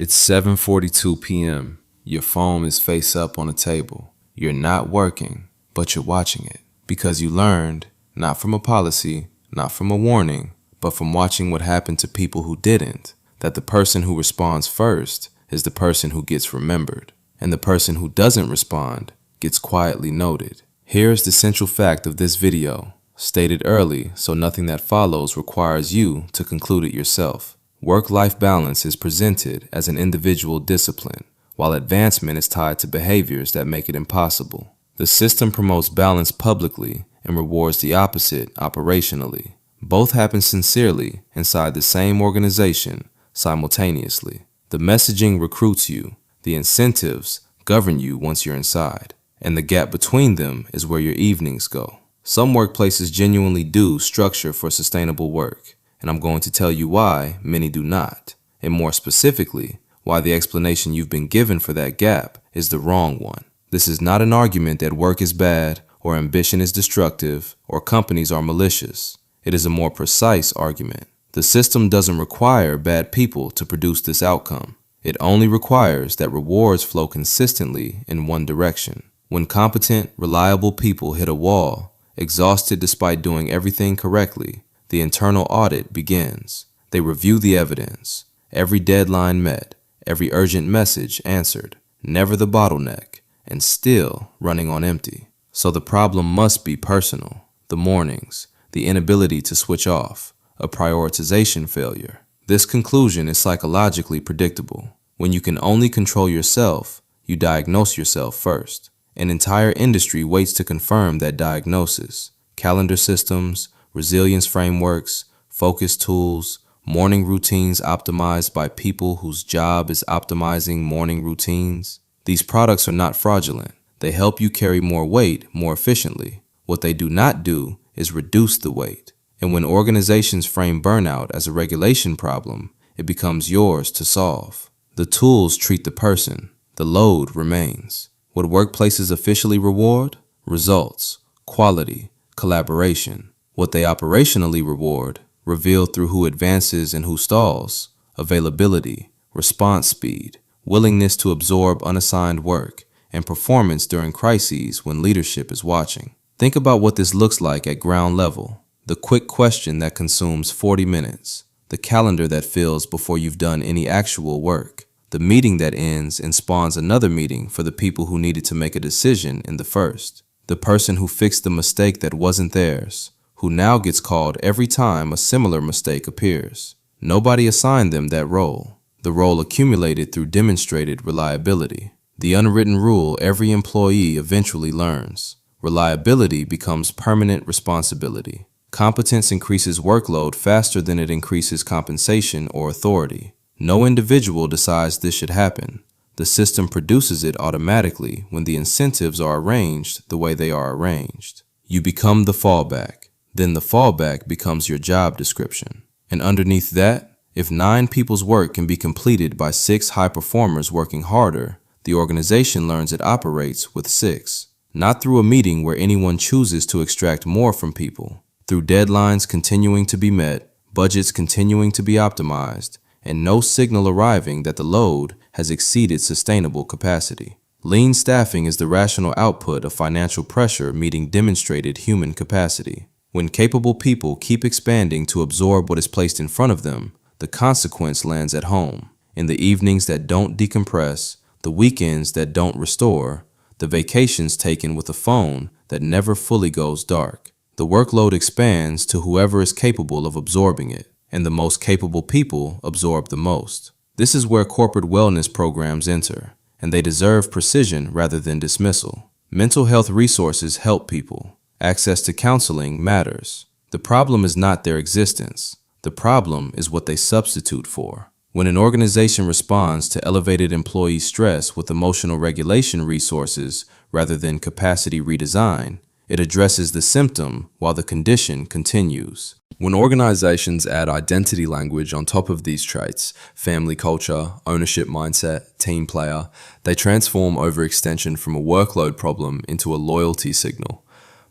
It's 7:42 p.m. Your phone is face up on a table. You're not working, but you're watching it because you learned, not from a policy, not from a warning, but from watching what happened to people who didn't, that the person who responds first is the person who gets remembered, and the person who doesn't respond gets quietly noted. Here's the central fact of this video, stated early so nothing that follows requires you to conclude it yourself. Work-life balance is presented as an individual discipline, while advancement is tied to behaviors that make it impossible. The system promotes balance publicly and rewards the opposite operationally. Both happen sincerely inside the same organization simultaneously. The messaging recruits you, the incentives govern you once you're inside, and the gap between them is where your evenings go. Some workplaces genuinely do structure for sustainable work, and I'm going to tell you why many do not, and more specifically, why the explanation you've been given for that gap is the wrong one. This is not an argument that work is bad, or ambition is destructive, or companies are malicious. It is a more precise argument. The system doesn't require bad people to produce this outcome. It only requires that rewards flow consistently in one direction. When competent, reliable people hit a wall, exhausted despite doing everything correctly, the internal audit begins. They review the evidence, every deadline met, every urgent message answered, never the bottleneck, and still running on empty. So the problem must be personal. The mornings, the inability to switch off, a prioritization failure. This conclusion is psychologically predictable. When you can only control yourself, you diagnose yourself first. An entire industry waits to confirm that diagnosis. Calendar systems, resilience frameworks, focus tools, morning routines optimized by people whose job is optimizing morning routines. These products are not fraudulent. They help you carry more weight more efficiently. What they do not do is reduce the weight. And when organizations frame burnout as a regulation problem, it becomes yours to solve. The tools treat the person. The load remains. What workplaces officially reward? Results, quality, collaboration. What they operationally reward, revealed through who advances and who stalls, availability, response speed, willingness to absorb unassigned work, and performance during crises when leadership is watching. Think about what this looks like at ground level. The quick question that consumes 40 minutes, the calendar that fills before you've done any actual work, the meeting that ends and spawns another meeting for the people who needed to make a decision in the first, the person who fixed the mistake that wasn't theirs, who now gets called every time a similar mistake appears. Nobody assigned them that role. The role accumulated through demonstrated reliability. The unwritten rule every employee eventually learns. Reliability becomes permanent responsibility. Competence increases workload faster than it increases compensation or authority. No individual decides this should happen. The system produces it automatically when the incentives are arranged the way they are arranged. You become the fallback. Then the fallback becomes your job description. And underneath that, if 9 people's work can be completed by 6 high performers working harder, the organization learns it operates with 6. Not through a meeting where anyone chooses to extract more from people, through deadlines continuing to be met, budgets continuing to be optimized, and no signal arriving that the load has exceeded sustainable capacity. Lean staffing is the rational output of financial pressure meeting demonstrated human capacity. When capable people keep expanding to absorb what is placed in front of them, the consequence lands at home. In the evenings that don't decompress, the weekends that don't restore, the vacations taken with a phone that never fully goes dark. The workload expands to whoever is capable of absorbing it, and the most capable people absorb the most. This is where corporate wellness programs enter, and they deserve precision rather than dismissal. Mental health resources help people. Access to counseling matters. The problem is not their existence. The problem is what they substitute for. When an organization responds to elevated employee stress with emotional regulation resources rather than capacity redesign, it addresses the symptom while the condition continues. When organizations add identity language on top of these traits, family culture, ownership mindset, team player, they transform overextension from a workload problem into a loyalty signal.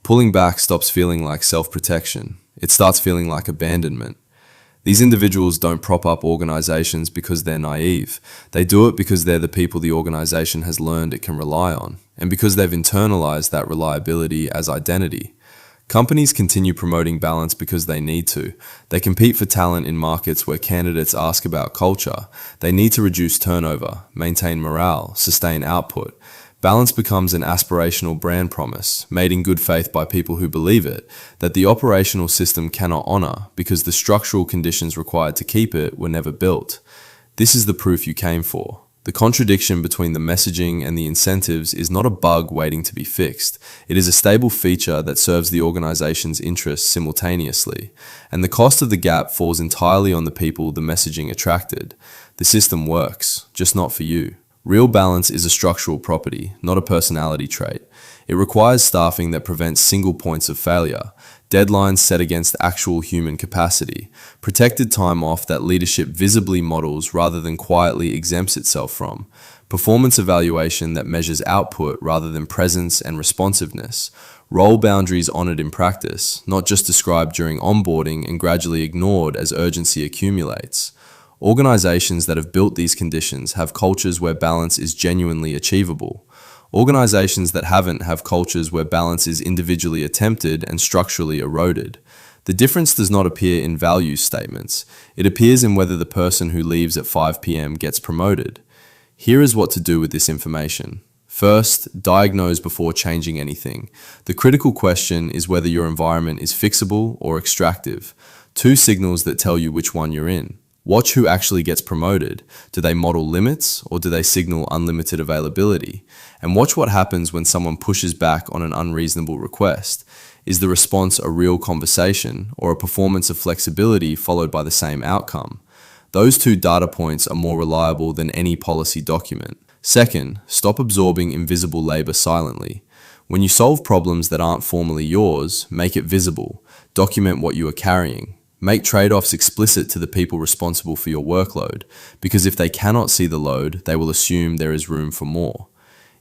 Pulling back stops feeling like self-protection. It starts feeling like abandonment. These individuals don't prop up organizations because they're naive. They do it because they're the people the organization has learned it can rely on, and because they've internalized that reliability as identity. Companies continue promoting balance because they need to. They compete for talent in markets where candidates ask about culture. They need to reduce turnover, maintain morale, sustain output. Balance becomes an aspirational brand promise, made in good faith by people who believe it, that the operational system cannot honor because the structural conditions required to keep it were never built. This is the proof you came for. The contradiction between the messaging and the incentives is not a bug waiting to be fixed. It is a stable feature that serves the organization's interests simultaneously, and the cost of the gap falls entirely on the people the messaging attracted. The system works, just not for you. Real balance is a structural property, not a personality trait. It requires staffing that prevents single points of failure, deadlines set against actual human capacity, protected time off that leadership visibly models rather than quietly exempts itself from, performance evaluation that measures output rather than presence and responsiveness, role boundaries honored in practice, not just described during onboarding and gradually ignored as urgency accumulates. Organizations that have built these conditions have cultures where balance is genuinely achievable. Organizations that haven't have cultures where balance is individually attempted and structurally eroded. The difference does not appear in value statements. It appears in whether the person who leaves at 5 p.m. gets promoted. Here is what to do with this information. First, diagnose before changing anything. The critical question is whether your environment is fixable or extractive. Two signals that tell you which one you're in. Watch who actually gets promoted. Do they model limits or do they signal unlimited availability? And watch what happens when someone pushes back on an unreasonable request. Is the response a real conversation or a performance of flexibility followed by the same outcome? Those two data points are more reliable than any policy document. Second, stop absorbing invisible labor silently. When you solve problems that aren't formally yours, make it visible. Document what you are carrying. Make trade-offs explicit to the people responsible for your workload, because if they cannot see the load, they will assume there is room for more.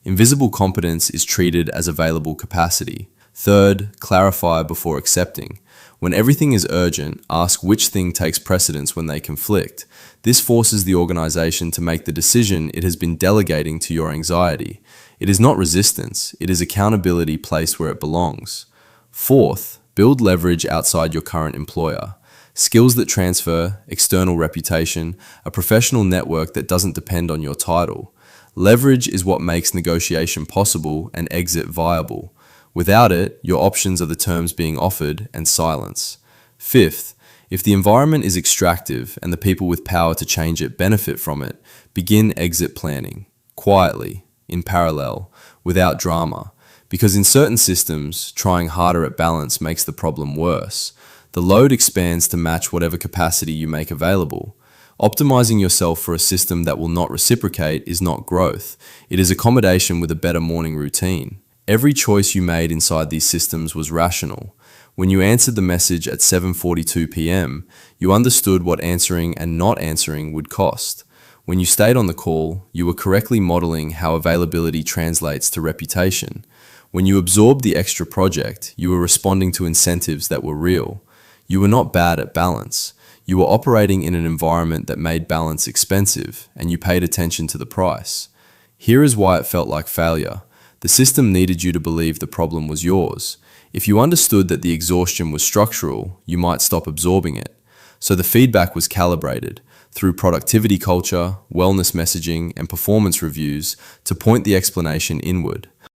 Invisible competence is treated as available capacity. Third, clarify before accepting. When everything is urgent, ask which thing takes precedence when they conflict. This forces the organization to make the decision it has been delegating to your anxiety. It is not resistance, it is accountability placed where it belongs. Fourth, build leverage outside your current employer. Skills that transfer, external reputation, a professional network that doesn't depend on your title. Leverage is what makes negotiation possible and exit viable. Without it, your options are the terms being offered and silence. Fifth, if the environment is extractive and the people with power to change it benefit from it, begin exit planning, quietly, in parallel, without drama. Because in certain systems, trying harder at balance makes the problem worse. The load expands to match whatever capacity you make available. Optimizing yourself for a system that will not reciprocate is not growth. It is accommodation with a better morning routine. Every choice you made inside these systems was rational. When you answered the message at 7:42 p.m., you understood what answering and not answering would cost. When you stayed on the call, you were correctly modeling how availability translates to reputation. When you absorbed the extra project, you were responding to incentives that were real. You were not bad at balance. You were operating in an environment that made balance expensive, and you paid attention to the price. Here is why it felt like failure. The system needed you to believe the problem was yours. If you understood that the exhaustion was structural, you might stop absorbing it. So the feedback was calibrated through productivity culture, wellness messaging, and performance reviews to point the explanation inward.